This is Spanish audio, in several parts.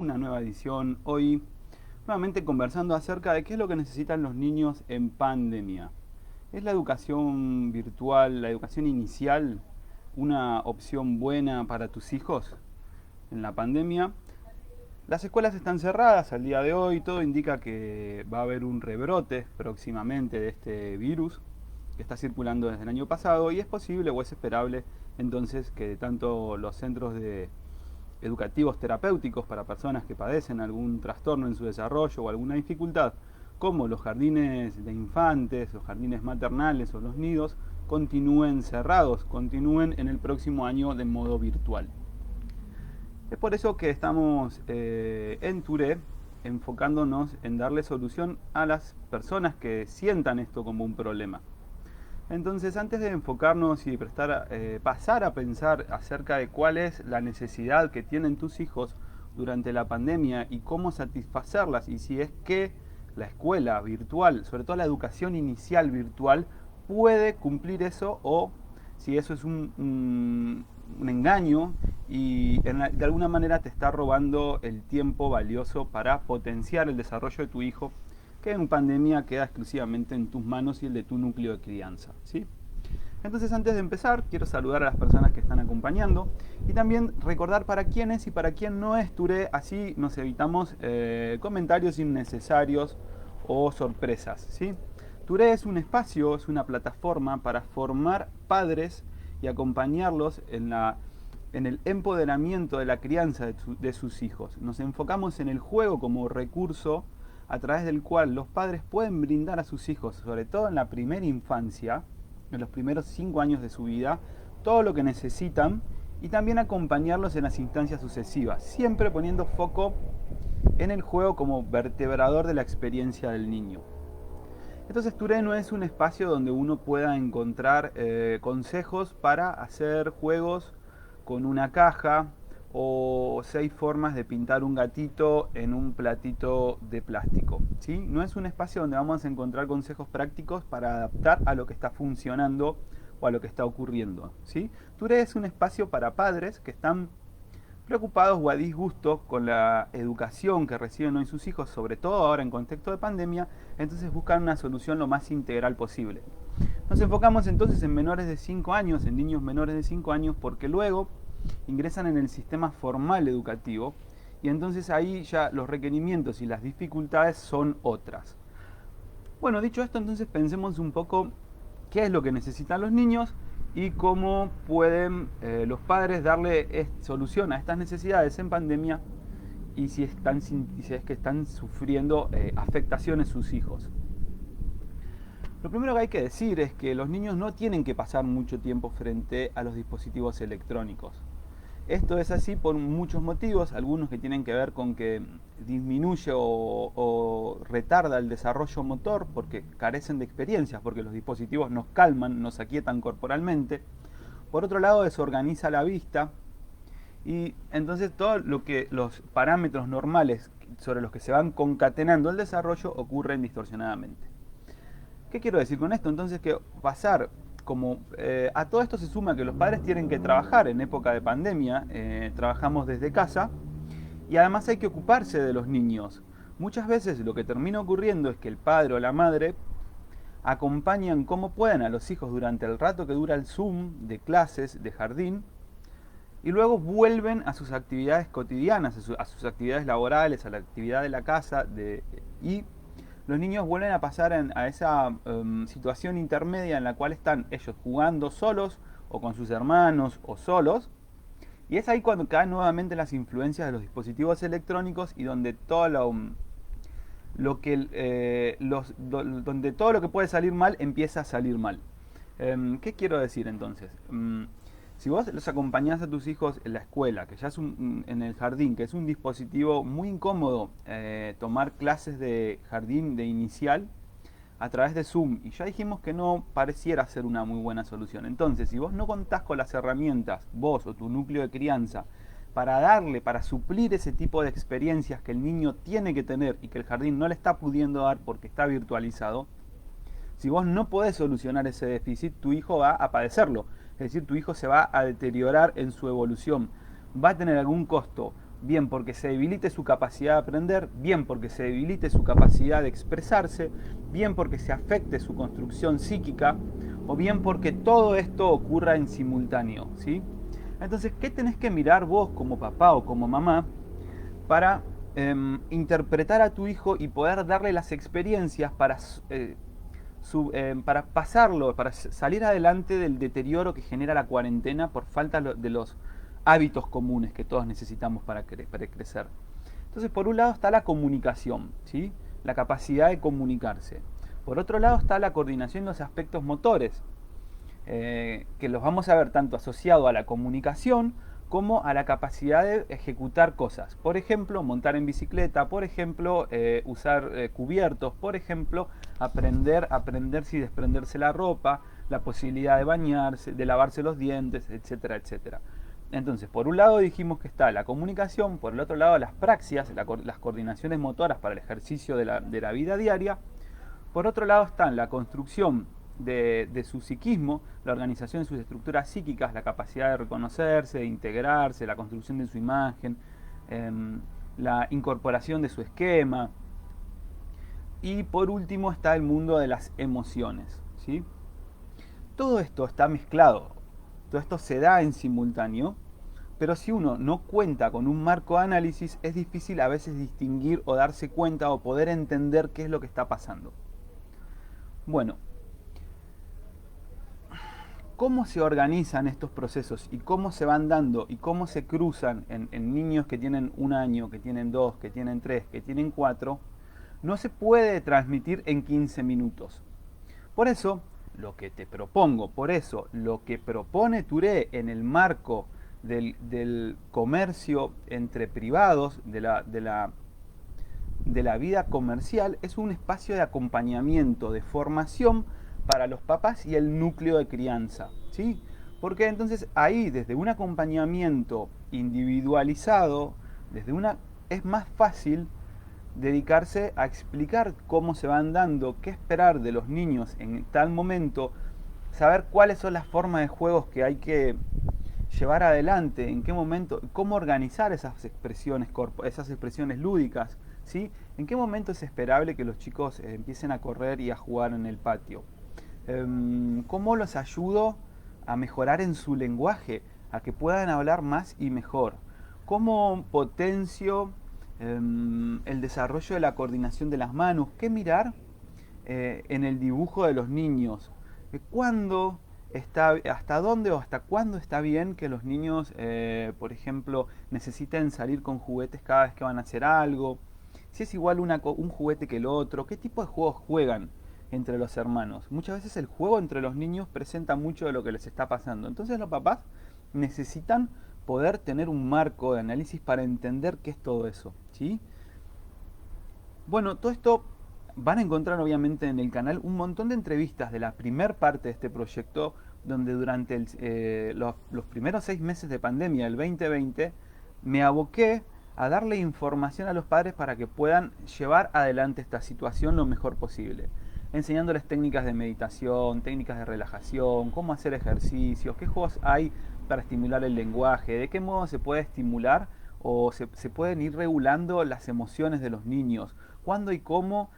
una nueva edición. Hoy nuevamente conversando acerca de qué es lo que necesitan los niños en pandemia. ¿Es la educación virtual, la educación inicial, una opción buena para tus hijos en la pandemia? Las escuelas están cerradas al día de hoy, todo indica que va a haber un rebrote próximamente de este virus que está circulando desde el año pasado y es posible o es esperable entonces que tanto los centros educativos terapéuticos para personas que padecen algún trastorno en su desarrollo o alguna dificultad, como los jardines de infantes, los jardines maternales o los nidos, continúen cerrados, continúen en el próximo año de modo virtual. Es por eso que estamos en Touré enfocándonos en darle solución a las personas que sientan esto como un problema. Entonces, antes de enfocarnos y pasar a pensar acerca de cuál es la necesidad que tienen tus hijos durante la pandemia y cómo satisfacerlas, y si es que la escuela virtual, sobre todo la educación inicial virtual, puede cumplir eso o si eso es un engaño y de alguna manera te está robando el tiempo valioso para potenciar el desarrollo de tu hijo, que en pandemia queda exclusivamente en tus manos y el de tu núcleo de crianza, ¿sí? Entonces, antes de empezar, quiero saludar a las personas que están acompañando y también recordar para quién es y para quién no es Touré, así nos evitamos comentarios innecesarios o sorpresas, ¿sí? Touré es un espacio, es una plataforma para formar padres y acompañarlos en el empoderamiento de la crianza de sus hijos. Nos enfocamos en el juego como recurso a través del cual los padres pueden brindar a sus hijos, sobre todo en la primera infancia, en los primeros 5 años de su vida, todo lo que necesitan y también acompañarlos en las instancias sucesivas, siempre poniendo foco en el juego como vertebrador de la experiencia del niño. Entonces Touré no es un espacio donde uno pueda encontrar consejos para hacer juegos con una caja o 6 formas de pintar un gatito en un platito de plástico, ¿sí? No es un espacio donde vamos a encontrar consejos prácticos para adaptar a lo que está funcionando o a lo que está ocurriendo, ¿sí? Touré es un espacio para padres que están preocupados o a disgusto con la educación que reciben hoy sus hijos, sobre todo ahora en contexto de pandemia, entonces buscan una solución lo más integral posible. Nos enfocamos entonces en menores de 5 años, en niños menores de 5 años, porque luego ingresan en el sistema formal educativo y entonces ahí ya los requerimientos y las dificultades son otras. Bueno, dicho esto, entonces pensemos un poco qué es lo que necesitan los niños y cómo pueden los padres darle solución a estas necesidades en pandemia y si es que están sufriendo afectaciones sus hijos. Lo primero que hay que decir es que los niños no tienen que pasar mucho tiempo frente a los dispositivos electrónicos. Esto es así por muchos motivos, algunos que tienen que ver con que disminuye o retarda el desarrollo motor porque carecen de experiencias, porque los dispositivos nos calman, nos aquietan corporalmente. Por otro lado, desorganiza la vista y entonces todo lo que los parámetros normales sobre los que se van concatenando el desarrollo ocurren distorsionadamente. ¿Qué quiero decir con esto? Entonces que pasar a todo esto se suma que los padres tienen que trabajar en época de pandemia, trabajamos desde casa y además hay que ocuparse de los niños. Muchas veces lo que termina ocurriendo es que el padre o la madre acompañan como pueden a los hijos durante el rato que dura el Zoom de clases, de jardín, y luego vuelven a sus actividades cotidianas, a sus actividades laborales, a la actividad de la casa, y los niños vuelven a pasar a esa situación intermedia en la cual están ellos jugando solos o con sus hermanos o solos. Y es ahí cuando caen nuevamente las influencias de los dispositivos electrónicos y donde donde todo lo que puede salir mal empieza a salir mal. ¿Qué quiero decir entonces? Si vos los acompañás a tus hijos en la escuela, que ya es en el jardín, que es un dispositivo muy incómodo tomar clases de jardín de inicial a través de Zoom, y ya dijimos que no pareciera ser una muy buena solución. Entonces, si vos no contás con las herramientas, vos o tu núcleo de crianza, para suplir ese tipo de experiencias que el niño tiene que tener y que el jardín no le está pudiendo dar porque está virtualizado, si vos no podés solucionar ese déficit, tu hijo va a padecerlo. Es decir, tu hijo se va a deteriorar en su evolución. Va a tener algún costo bien porque se debilite su capacidad de aprender, bien porque se debilite su capacidad de expresarse, bien porque se afecte su construcción psíquica, o bien porque todo esto ocurra en simultáneo, ¿sí? Entonces, ¿qué tenés que mirar vos como papá o como mamá para interpretar a tu hijo y poder darle las experiencias para pasarlo, para salir adelante del deterioro que genera la cuarentena por falta de los hábitos comunes que todos necesitamos para crecer? Entonces, por un lado está la comunicación, ¿sí? La capacidad de comunicarse. Por otro lado está la coordinación de los aspectos motores, que los vamos a ver tanto asociado a la comunicación como a la capacidad de ejecutar cosas. Por ejemplo, montar en bicicleta, por ejemplo, usar cubiertos, por ejemplo, aprender si desprenderse la ropa, la posibilidad de bañarse, de lavarse los dientes, etcétera, etcétera. Entonces, por un lado dijimos que está la comunicación, por el otro lado las praxias, las coordinaciones motoras para el ejercicio de la vida diaria. Por otro lado están la construcción de su psiquismo, la organización de sus estructuras psíquicas, la capacidad de reconocerse, de integrarse, la construcción de su imagen, la incorporación de su esquema. Y por último está el mundo de las emociones, ¿sí? Todo esto está mezclado, todo esto se da en simultáneo, pero si uno no cuenta con un marco de análisis, es difícil a veces distinguir o darse cuenta o poder entender qué es lo que está pasando. Bueno, ¿cómo se organizan estos procesos y cómo se van dando y cómo se cruzan en niños que tienen 1 año, que tienen 2, que tienen 3, que tienen 4? No se puede transmitir en 15 minutos. Por eso, lo que te propongo, por eso, lo que propone Touré en el marco del comercio entre privados, de la vida comercial, es un espacio de acompañamiento, de formación para los papás y el núcleo de crianza, ¿sí? Porque entonces ahí, desde un acompañamiento individualizado, es más fácil dedicarse a explicar cómo se van dando, qué esperar de los niños en tal momento, saber cuáles son las formas de juegos que hay que llevar adelante, en qué momento, cómo organizar esas expresiones lúdicas, ¿sí? En qué momento es esperable que los chicos empiecen a correr y a jugar en el patio. ¿Cómo los ayudo a mejorar en su lenguaje, a que puedan hablar más y mejor? ¿Cómo potencio el desarrollo de la coordinación de las manos? ¿Qué mirar en el dibujo de los niños? ¿Hasta dónde o hasta cuándo está bien que los niños, por ejemplo, necesiten salir con juguetes cada vez que van a hacer algo? Si es igual un juguete que el otro, ¿qué tipo de juegos juegan entre los hermanos? Muchas veces el juego entre los niños presenta mucho de lo que les está pasando. Entonces los papás necesitan poder tener un marco de análisis para entender qué es todo eso, ¿sí? Bueno, todo esto van a encontrar obviamente en el canal un montón de entrevistas de la primer parte de este proyecto, donde durante los primeros 6 meses de pandemia del 2020 me aboqué a darle información a los padres para que puedan llevar adelante esta situación lo mejor posible, enseñándoles técnicas de meditación, técnicas de relajación, cómo hacer ejercicios, qué juegos hay para estimular el lenguaje, de qué modo se puede estimular o se pueden ir regulando las emociones de los niños, cuándo y cómo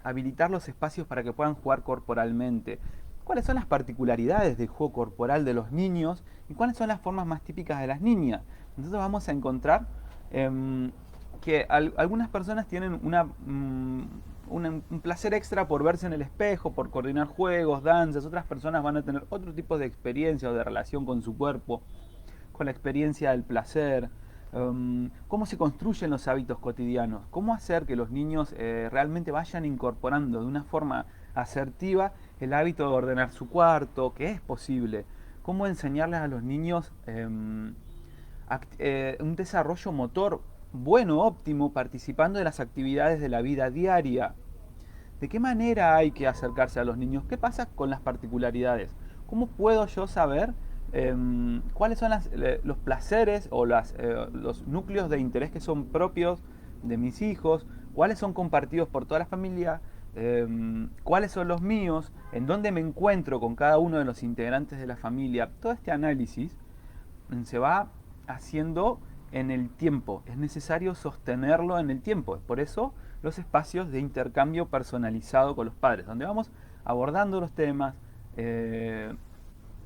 habilitar los espacios para que puedan jugar corporalmente, cuáles son las particularidades del juego corporal de los niños y cuáles son las formas más típicas de las niñas. Entonces vamos a encontrar que algunas personas tienen un placer extra por verse en el espejo, por coordinar juegos, danzas. Otras personas van a tener otro tipo de experiencia o de relación con su cuerpo, con la experiencia del placer. Cómo se construyen los hábitos cotidianos, cómo hacer que los niños realmente vayan incorporando de una forma asertiva el hábito de ordenar su cuarto, que es posible, cómo enseñarles a los niños un desarrollo motor bueno, óptimo, participando de las actividades de la vida diaria. ¿De qué manera hay que acercarse a los niños? ¿Qué pasa con las particularidades? ¿Cómo puedo yo saber cuáles son los placeres o los núcleos de interés que son propios de mis hijos? ¿Cuáles son compartidos por toda la familia? ¿Cuáles son los míos? ¿En dónde me encuentro con cada uno de los integrantes de la familia? Todo este análisis se va haciendo en el tiempo, es necesario sostenerlo en el tiempo. Por eso los espacios de intercambio personalizado con los padres, donde vamos abordando los temas,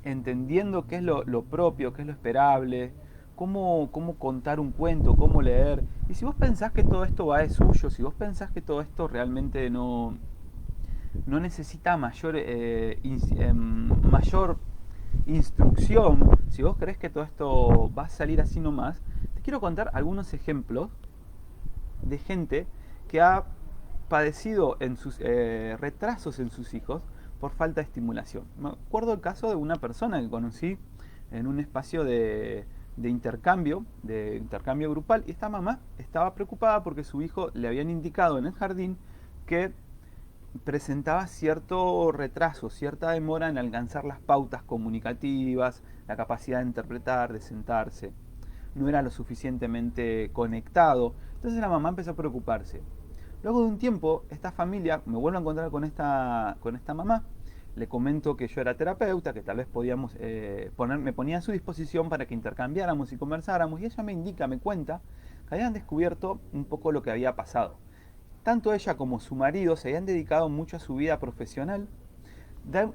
entendiendo qué es lo propio, qué es lo esperable, cómo contar un cuento, cómo leer. Y si vos pensás que todo esto va de suyo, si vos pensás que todo esto realmente no necesita mayor instrucción, si vos crees que todo esto va a salir así nomás, te quiero contar algunos ejemplos de gente que ha padecido en sus retrasos en sus hijos por falta de estimulación. Me acuerdo el caso de una persona que conocí en un espacio de intercambio grupal, y esta mamá estaba preocupada porque su hijo le habían indicado en el jardín que presentaba cierto retraso, cierta demora en alcanzar las pautas comunicativas, la capacidad de interpretar, de sentarse. No era lo suficientemente conectado. Entonces la mamá empezó a preocuparse. Luego de un tiempo, esta familia, me vuelvo a encontrar con esta mamá, le comento que yo era terapeuta, que tal vez podíamos me ponía a su disposición para que intercambiáramos y conversáramos, y ella me cuenta que habían descubierto un poco lo que había pasado. Tanto ella como su marido se habían dedicado mucho a su vida profesional,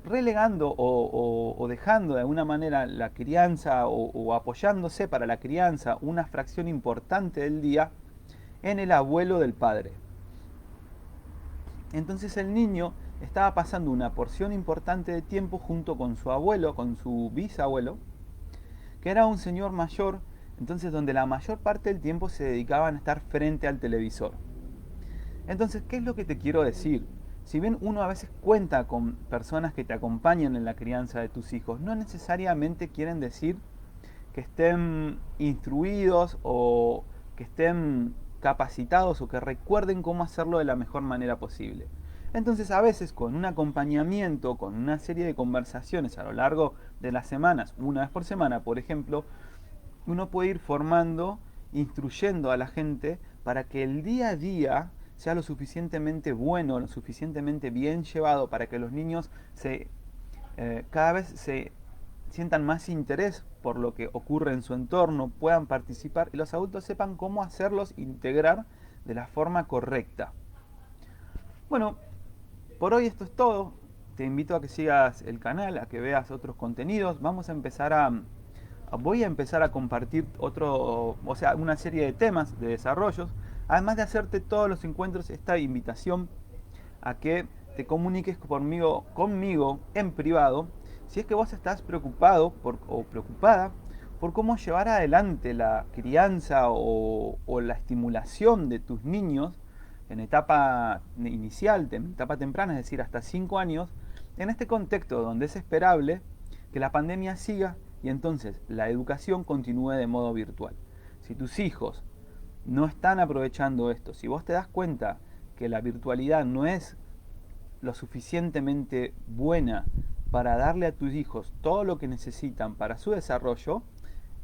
relegando o dejando de alguna manera la crianza o apoyándose para la crianza una fracción importante del día en el abuelo del padre. Entonces el niño estaba pasando una porción importante de tiempo junto con su abuelo, con su bisabuelo, que era un señor mayor, entonces donde la mayor parte del tiempo se dedicaban a estar frente al televisor. Entonces, ¿qué es lo que te quiero decir? Si bien uno a veces cuenta con personas que te acompañan en la crianza de tus hijos, no necesariamente quieren decir que estén instruidos o que estén capacitados o que recuerden cómo hacerlo de la mejor manera posible. Entonces, a veces con un acompañamiento, con una serie de conversaciones a lo largo de las semanas, una vez por semana, por ejemplo, uno puede ir formando, instruyendo a la gente para que el día a día sea lo suficientemente bueno, lo suficientemente bien llevado para que los niños cada vez se sientan más interés por lo que ocurre en su entorno, puedan participar y los adultos sepan cómo hacerlos integrar de la forma correcta. Bueno, por hoy esto es todo. Te invito a que sigas el canal, a que veas otros contenidos. Voy a empezar a compartir una serie de temas, de desarrollos, además de hacerte todos los encuentros, esta invitación a que te comuniques conmigo en privado, si es que vos estás preocupado o preocupada por cómo llevar adelante la crianza o la estimulación de tus niños en etapa inicial, en etapa temprana, es decir, hasta 5 años, en este contexto donde es esperable que la pandemia siga y entonces la educación continúe de modo virtual. Si tus hijos no están aprovechando esto, si vos te das cuenta que la virtualidad no es lo suficientemente buena para darle a tus hijos todo lo que necesitan para su desarrollo,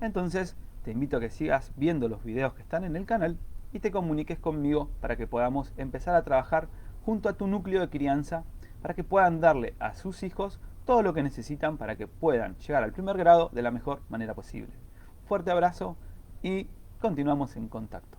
entonces te invito a que sigas viendo los videos que están en el canal y te comuniques conmigo para que podamos empezar a trabajar junto a tu núcleo de crianza para que puedan darle a sus hijos todo lo que necesitan para que puedan llegar al primer grado de la mejor manera posible. Fuerte abrazo y continuamos en contacto.